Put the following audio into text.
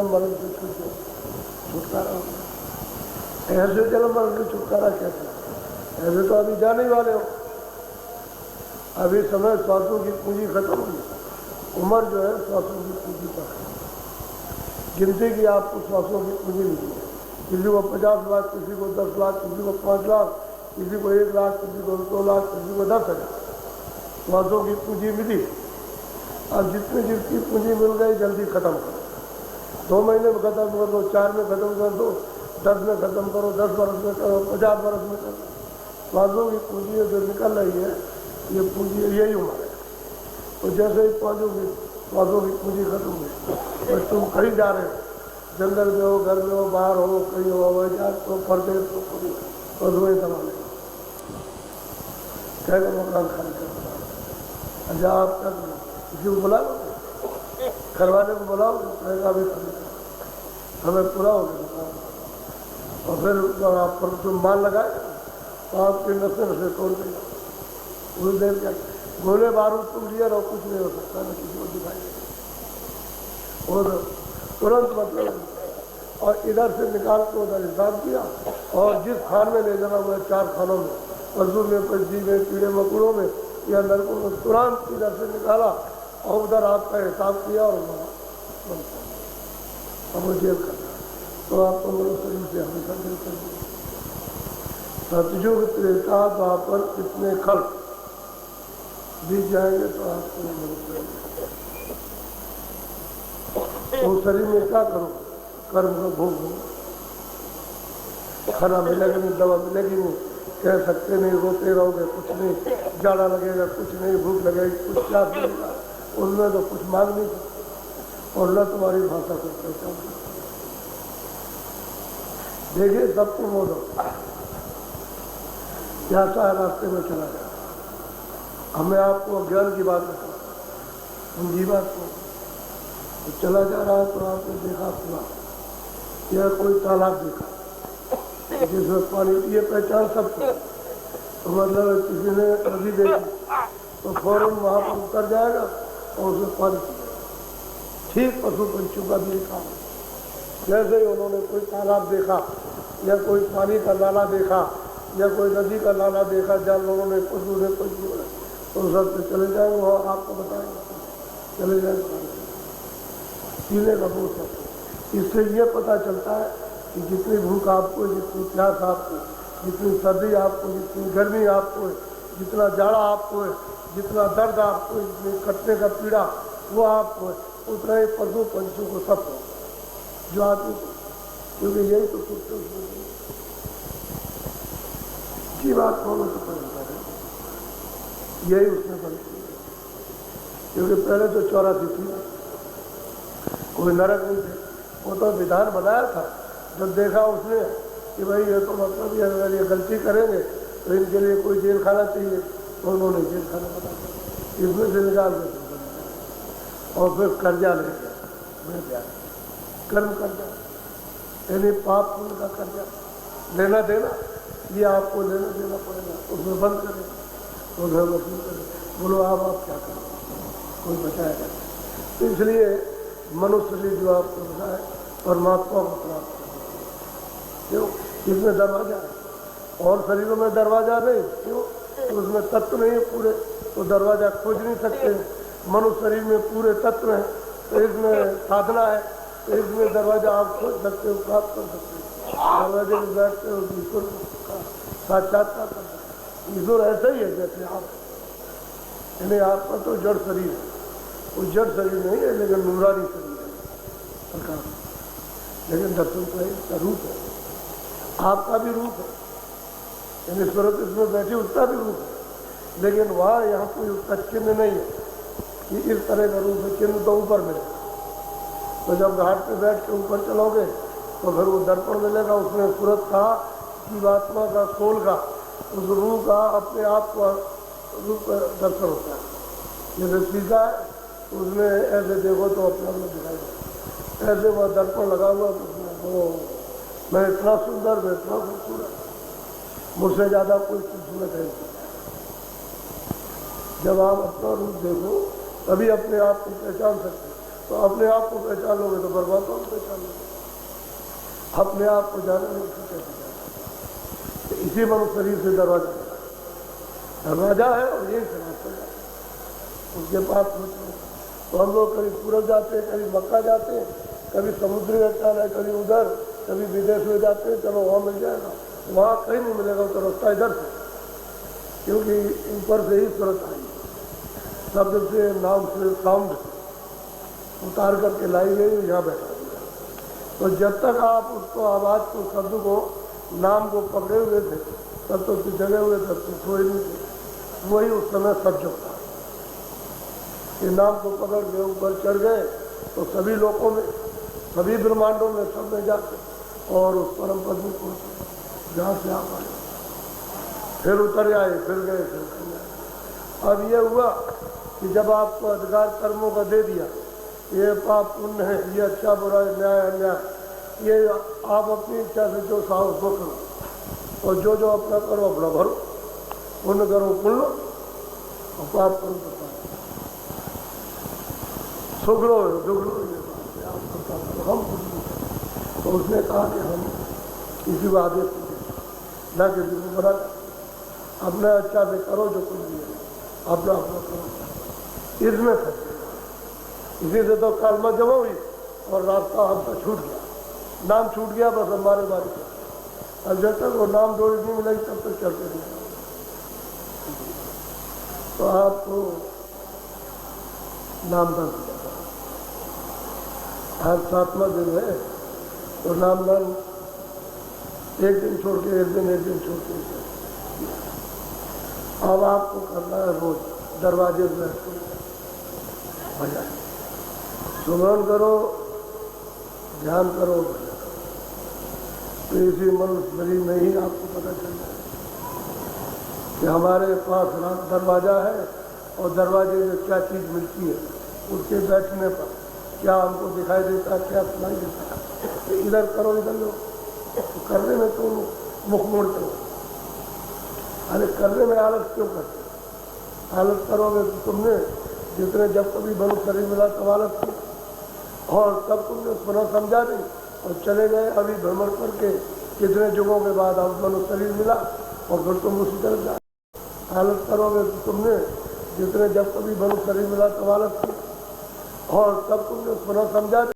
मरण से छुटकारा हो। ऐसे जन्म मरण से छुटकारा कैसे? ऐसे तो अभी जाने वाले हो। अभी समय श्वासों की पूंजी खत्म हुई, उम्र जो है श्वासों की पूंजी पर है। गिनती की आपको श्वासों की पूंजी मिली है। किसी को 50 लाख, किसी को 10 लाख, किसी को 5 लाख, किसी को 1 लाख, किसी को 2 लाख, किसी को 10,000 श्वासों की पूंजी मिली। अब जितनी पूंजी मिल गई जल्दी खत्म करो। 2 महीने में खत्म कर दो, 4 में खत्म कर दो, 10 में खत्म करो, 10 वर्ष में करो, 50 वर्ष में करो। श्वासों की पूंजी जो निकल रही है, ये पूंजी यही उम्र है। तो जैसे ही पहुँचोगे श्वासों की पूंजी खत्म हुई, बस तुम कहीं जा रहे हो, जंगल में हो, घर में हो, बाहर हो, कहीं हो, हवाई जहाज तो परदेश तो पूरी पशुएं दबा ले कहेगा मकान खाली कर। अच्छा आप क्या किसी को बुलाओ, करवाने को बुलाओ, कहेगा अभी हमें पूरा हो गया। और फिर आप पर तुम माल लगाए तो आपकी नशे नशे तोड़ देगा। उस देर क्या गोले बारूद तुम लिए रहो, कुछ नहीं हो सकता, न किसी को दिखाई देगा। और तुरंत मतलब और इधर से निकाल के उधर हिसाब किया, और जिस खान में ले जाना हुआ 4 खानों में, पशु में, पंछी में, कीड़े मकोड़ों में या नरकों में, तुरंत इधर से निकाला और उधर आपका हिसाब किया और अब वो जेल करना। तो आपको मेरे शरीर से हमेशा जेल कर दिया। सतयुग त्रेता द्वापर कितने खल्क बीत जाएंगे तो आपको तो शरीर में क्या करो? कर्म का भोग हो। खाना मिलेगा नहीं, दवा मिलेगी नहीं, कह सकते नहीं, रोते रहोगे कुछ नहीं, जाड़ा लगेगा कुछ नहीं, भूख लगेगी कुछ, प्यास लगेगा, उनमें तो कुछ मांग नहीं सकते और न तुम्हारी भाषा को पहचान। देखिए सबको बोलो क्या सा रास्ते में चला गया। हमें आपको ज्ञान की बात बताओ, पूंजी बात को तो चला जा रहा है तो आपने देखा पूरा, यह कोई तालाब देखा जिसमें पानी, ये पहचान सबको। तो मतलब किसी ने नदी देखी तो फौरन वहाँ पर उतर जाएगा और उसमें पानी ठीक पशु पंछियों का भी काम। जैसे ही उन्होंने कोई तालाब देखा या कोई पानी का नाला देखा या कोई नदी का नाला देखा जहाँ लोगों ने पशु ने पंछी ने, तो सब से चले जाएंगे और आपको बताएंगे, चले जाएंगे पीने का बोझ सकते। इससे ये पता चलता है कि जितनी भूख आपको, जितनी प्यास आपको, जितनी सर्दी आपको, जितनी गर्मी आपको है, जितना जाड़ा आपको है, जितना दर्द आपको, जितनी कटने का पीड़ा वो आपको है, उतना ही पशु पंछियों को सब हो जो आदमी को, क्योंकि यही तो सोचते की बात होने तो पड़ता है, यही उसमें बनती है। क्योंकि पहले तो 84 थी, कोई नरक नहीं थे, वो तो विधान बनाया था। जब देखा उसने कि भाई ये तो मतलब ये अगर ये गलती करेंगे तो इनके लिए कोई जेल खाना चाहिए, तो उन्होंने जेल खाना बना दिया, इसमें से निकाल के और फिर कर्जा ले गया, कर्म कर्जा यानी पाप पुण्य का कर्जा लेना देना, ये आपको लेना देना पड़ेगा, उसमें बंद करेगा, उसमें वसूल करेगा। बोलो आप क्या करें, कोई बचाएगा। तो इसलिए मनुष्य ने जो आपको बताया परमात्मा को प्राप्त कर, क्यों? इसमें दरवाजा है और शरीरों में दरवाजा नहीं, क्यों? तो उसमें तत्व नहीं है पूरे, तो दरवाजा खोज नहीं सकते। मनुष्य शरीर में पूरे तत्व हैं, तो इसमें साधना है, तो इसमें दरवाजा आप खोज सकते हो, प्राप्त कर सकते हो। दरवाजे में बैठते हो ईश्वर का साक्षात्कार कर सकते हो। ईश्वर ऐसा ही है जैसे आप, यानी आपका तो जड़ शरीर है, वो जड़ शरीर नहीं है लेकिन नूरानी शरीर है प्रकाश, लेकिन दर्शन का इसका रूप है, आपका भी रूप है, यानी स्वरूप इसमें बैठे उसका भी रूप है, लेकिन वहाँ यहाँ कोई उसका चिन्ह नहीं है कि इस तरह का रूप है। चिन्ह तो ऊपर मिलेगा, तो जब घाट पे बैठ के ऊपर चलोगे तो फिर वो दर्पण मिलेगा, उसमें सूरत का, जीवात्मा का, सोल का, उस रूप का अपने आप का रूप का दर्शन होता है। जैसे शीशा है उसमें ऐसे देखो तो अपने आप में दिखाई देता, ऐसे वह दर्पण लगा हुआ तो वो मैं इतना सुंदर, मैं इतना खूबसूरत, मुझसे ज़्यादा कोई खूबसूरत है। जब आप अपना रूप देखो तभी अपने आप को पहचान सकते, तो अपने आप को पहचान लोगे तो परमात्मा को पहचान लोगे। अपने आप को जाने में कैसे जाना। तो इसी मनुष्य शरीर से दरवाजा है और यही से रास्ता है उसके पास पहुँचने। तो हम लोग कभी सूरत जाते हैं, कभी मक्का जाते हैं, कभी समुद्री स्थान है, कभी उधर, कभी विदेश में जाते हैं, चलो वहाँ मिल जाएगा, वहाँ कहीं नहीं मिलेगा, तो रास्ता इधर से, क्योंकि ऊपर से ही सूरत आई, शब्द से, नाम से, साउंड उतार करके लाई गई, यहाँ बैठा दिया। तो जब तक आप उसको आवाज़ को, शब्द को, नाम को पकड़े हुए थे, तब तो जगे हुए थे, तो सोए नहीं थे। वही उस समय सच होता है कि नाम को पकड़ के ऊपर चढ़ गए तो सभी लोगों में, सभी ब्रह्मांडों में, सब में जाते और उस परम पद में पहुँचे जहाँ से आप आए, फिर उतर आए, फिर गए, फिर गए। अब ये हुआ कि जब आपको अधिकार कर्मों का दे दिया, ये पाप पुण्य है, ये अच्छा बुरा है, न्याय अन्याय, ये आप अपनी इच्छा से जो साहस वो करो, और जो जो अपना करो अपना भरो, पुण्य करो पुण्य, और पाप करो तो पाप, सुख लो दुख लो, ये बात आप करता करो, हम कुछ नहीं। तो उसने कहा कि हम किसी को आदेश नहीं, ना किसी को बना, अपने अच्छा से करो जो कुछ भी है, अपना अपना करो, इसमें सत्य। इसी से तो कालमा जमा हुई और रास्ता हमका छूट गया, नाम छूट गया, बस हमारे बारे में। अब जब तक वो नाम डोरी नहीं मिलेगी तब तक चलते नहीं। तो आपको नामदान दिया था, आज 7वां दिन है, तो नामदान एक दिन छोड़ के एक दिन छोड़ के। अब आपको करना है रोज दरवाजे में भजन, सुमरण करो, ध्यान करो, भजन करो। तो इसी मनुष्य शरीर में ही आपको पता चल जाए कि हमारे पास दरवाजा है और दरवाजे में क्या चीज़ मिलती है, उसके बैठने पर क्या हमको दिखाई देता, क्या सुनाई देता। तो इधर करो, इधर लो, तो करने में तो मुख मोड़ते हो। अरे करने में आलस क्यों करते? आलस करोगे तो तुमने जितने जब कभी मनुष्य शरीर मिला तब आलस किया, और तब तुमने सुना समझा नहीं और चले गए अभी भ्रमण करके, कितने युगों के बाद अब मनुष्य शरीर मिला और फिर तुम उसी तरफ जाए। आलस करोगे तो तुमने जितने जब कभी मनुष्य शरीर मिला तब आलस किया, और तब तुमने सुना समझा